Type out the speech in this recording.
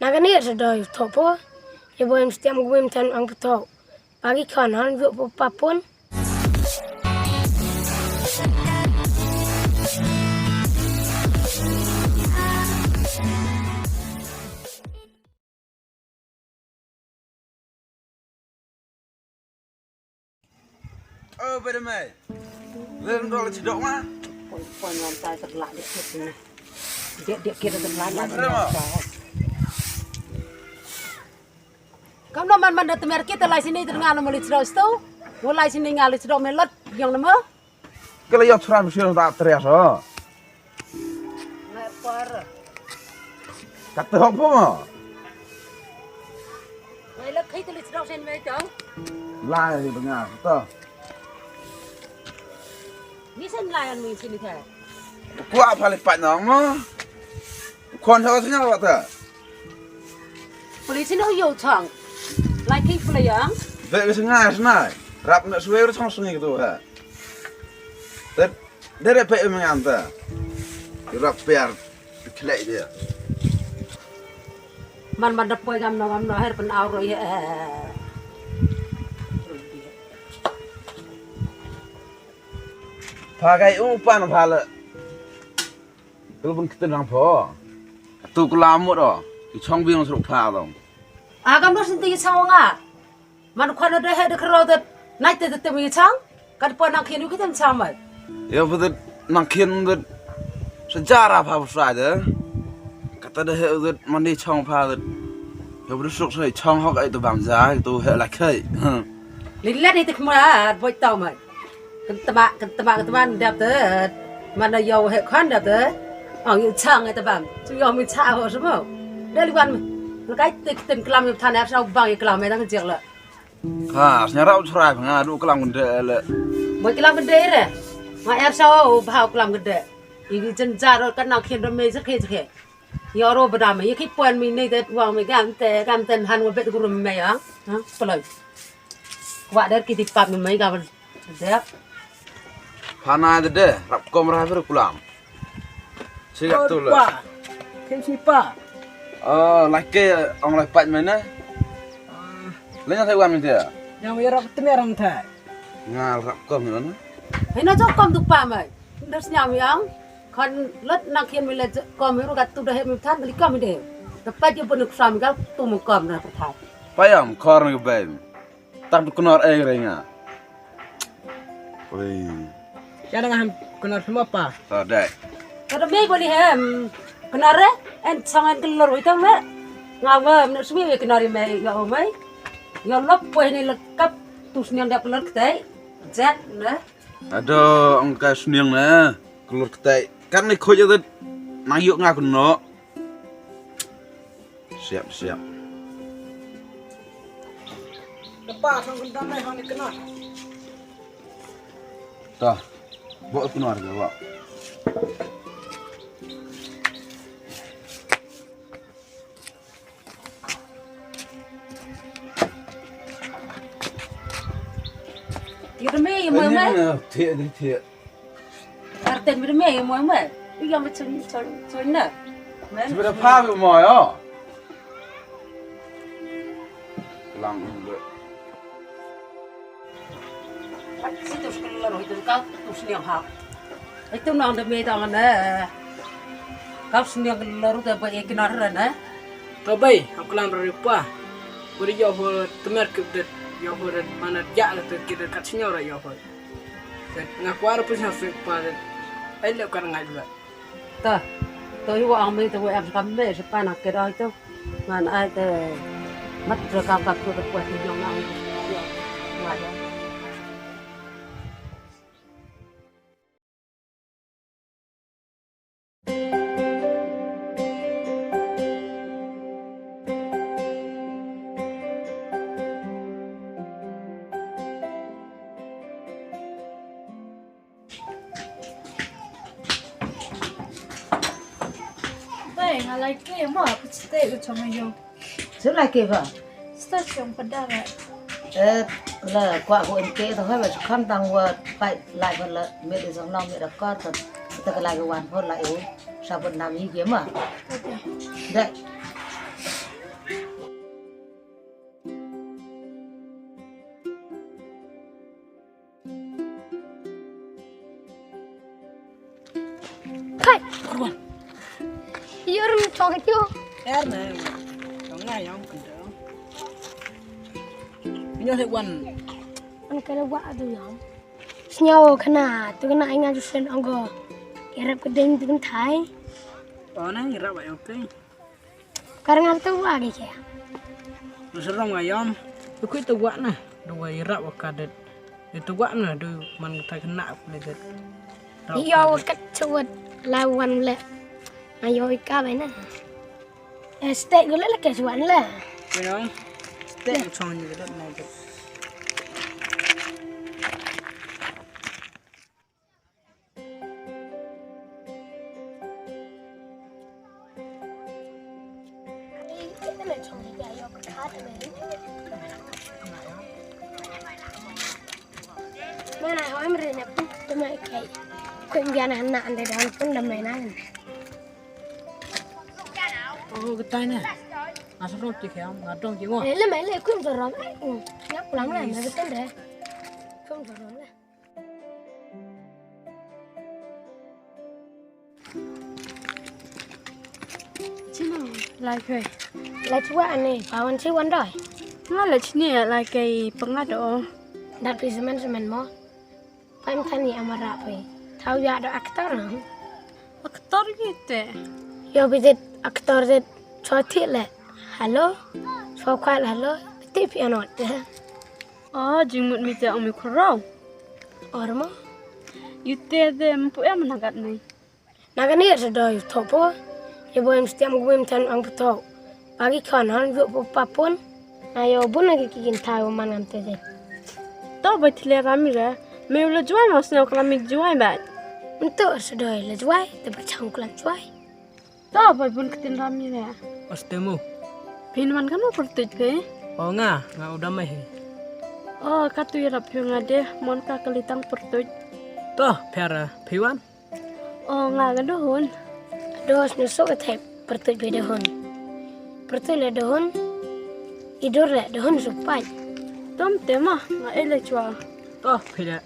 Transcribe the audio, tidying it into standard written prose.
Nagani ada topo, ya boleh setiap gue minta ang betul. Pagi kanan view papun. Oh, bener mai. Lên đó là chỉ động á. Poi non sai terlah dia kira. Dia kira terlah lah. Kamu nama mana temer kita lai sini terdengar nama licrau itu, mulai sini ngali licrau melat yang nama. Kalau yang cerah mesti orang tak teriak so. Lepar. Kata apa mah? Melat kita licrau sini melat. Lai dengar, betul. Ni sen layan ni sini teh. Kuat paling pat nong mah. Kon tahu sini apa tu? Polisi ni yo chang. Lagi pula yang. Baik sengai senai. Rap nak suai orang sungai gitu ha. Dari apa yang menganta? Rap biar kelak dia. Man dapat gam no her pen aur ya. Pakai umpan pala. Kalau pun kita nak apa? Tu kelamut oh. Di chong biang suruh pala. Agam no senti chang ah. Man kau ada he de kerau de naik de temi chang. Kan pun nak kini kita chang mai. Ya betul nak kini betul sejarah apa saja. Kata dah he betul mandi chong pala. Ya betul suruh chong hok itu bangsa itu he lakai. Lihat itu kemana? Buat tahu mai. Ketemak dap tu, mana jauh hekan dap tu, orang yang cang itu bang, tu yang macam apa semua. Dari wan, lekai ten kelam yang tanah asal bang yang kelam itu kecil lah. Ha, senyara ucerai pengadu kelam gede le. Buat kelam gede le, mak asal bau kelam gede. Ini jenjar kan nak kira ramai sekali. Ya orang bernama, ya kipuan mini tu wang megan han wabet guru ramai yang, pelai. Wak dari kita pap ramai kawan, dap. Pana ada deh, rap komrah itu pulang. Siap tu lah. Siapa? Oh, laki orang lepas mana? Lainnya saya uang dia. Yang wirap temeram thai. Ngal rap kom mana? Hina jauh kom tu pa mai. Ndas nyam yang kan let nak kian mila kom hiru kat tu dah hem than beli kom ide. Tepat dia benuk sam gal tu mu kom na thai. Payam kor nge baim. Tak kenal ringnya. Oi. Jangan ngam kenal semua apa. Tadai. Kada me boleh hem. Kenare en sangat kelor itu me. Ngawam nak suwi kenari me ya omai. Ya lop poe ni lekap tusniang dak kelor ketai. Zat na. Aduh, angka suniang na. Keluar ketai. Kan ni kau jadi nayuk ngaku no. Siap. Lepas sang kendam mai hang kenal. Tah. Bawa keluar ke bawa. Kira me yang mau mai. Tiap. Arten kira me yang mau mai. Yang macam na. Sebenarnya apa yang mau ya? Kelang dulu. Situ kelor itu kau tusniang hak. Itu nang de me tangan na. Kau tusniang kelor tu apa yang kenar na. Tabai, aku lang rupa. Beri jawab temer kebedet. Jawab mana jak tu kita kat sini orang jawab. Ngaku ada pun sampai pada. Elok kan ngai juga. Tah. Tôiว่าไม่ตัวแอมทำไม่สปานักเกดอยตัวงานไอ้แต่มัดระกำกับตัวตะปวดที่ยองนั่งว่า Ngalai ke mah aku stay ke cuma yang Sudah kira. stasiun pedang. Là quả của em kê thôi mà không tăng qua phải lại phần là mẹ để giống lòng mẹ đã có thật ta cái lại cái hoàn phân lại uống sao vẫn làm như kiếm à đấy Oi, you're talking to you. Nè, còn ngay không cần đâu. Nhớ thấy quần. Anh cái đó quá tôi không. Nhau Khynnah, tôi cái này ngay trên ông go. Cái rap cái đinh tôi thấy. Này ra vậy ok. Karang anh tôi lagi kaya. Nó sẽ rong ngay không? Tôi quyết tôi quặn nè, rồi ra vào cả đợt. Để tôi quặn nè, đôi mình thay Khynnah lên đợt. Yo kat cuat lawan le. Ayo ika bena. Steak gula le ke cuan le. Thấy không? Steak tròn như cái đất này được. Kita nak cong dia yo kat le. Mana hỏi em rene pun tôi mai kai. Quên dia nak nak ande dalam pun dah mainan. Cái tay này. À sao chị khéo, ngã trong chị ngon. Lấy mấy lấy quên rồi rồi. Nhóc lắm này cái tên đấy. Không rồi rồi. Chứ nào lại kề Lấy chú anh này, bảo anh chú anh rồi. nó là chứ nè lại kề bằng ngắt đó Đặt đi semen mo. Paim tani amara pe. Tahu ya ada aktor nang. aktor gitu Yo bizet aktor zet chothi le. Hello. So khal hello. Tip piano te. jing mut mi te om mikro Ormo. yute de mpu em nagat này Nagani er doi topo. Yo boem stiam guem tan ang puto. Pagi Khynnah vu papun. Ayo bun lagi kikin tahu manam te zet. tao bật lẹ rami ra mèo là chuối mà sao làm mình chuối vậy Untuk er doi le juai te bachang kulan juai. tao bật bun ketin rami ra Ostemu. pin man kan mau pertut pe Ngah udah mah. katu ya rap yung ade mon ka kelitang pertut Toh, pera, piwan. nga kan dohon Dos nusuk ke tep pertut be dehon. Pertut le dehon. Idur le dehon supai. tom tema nga ele chua Toh, pera.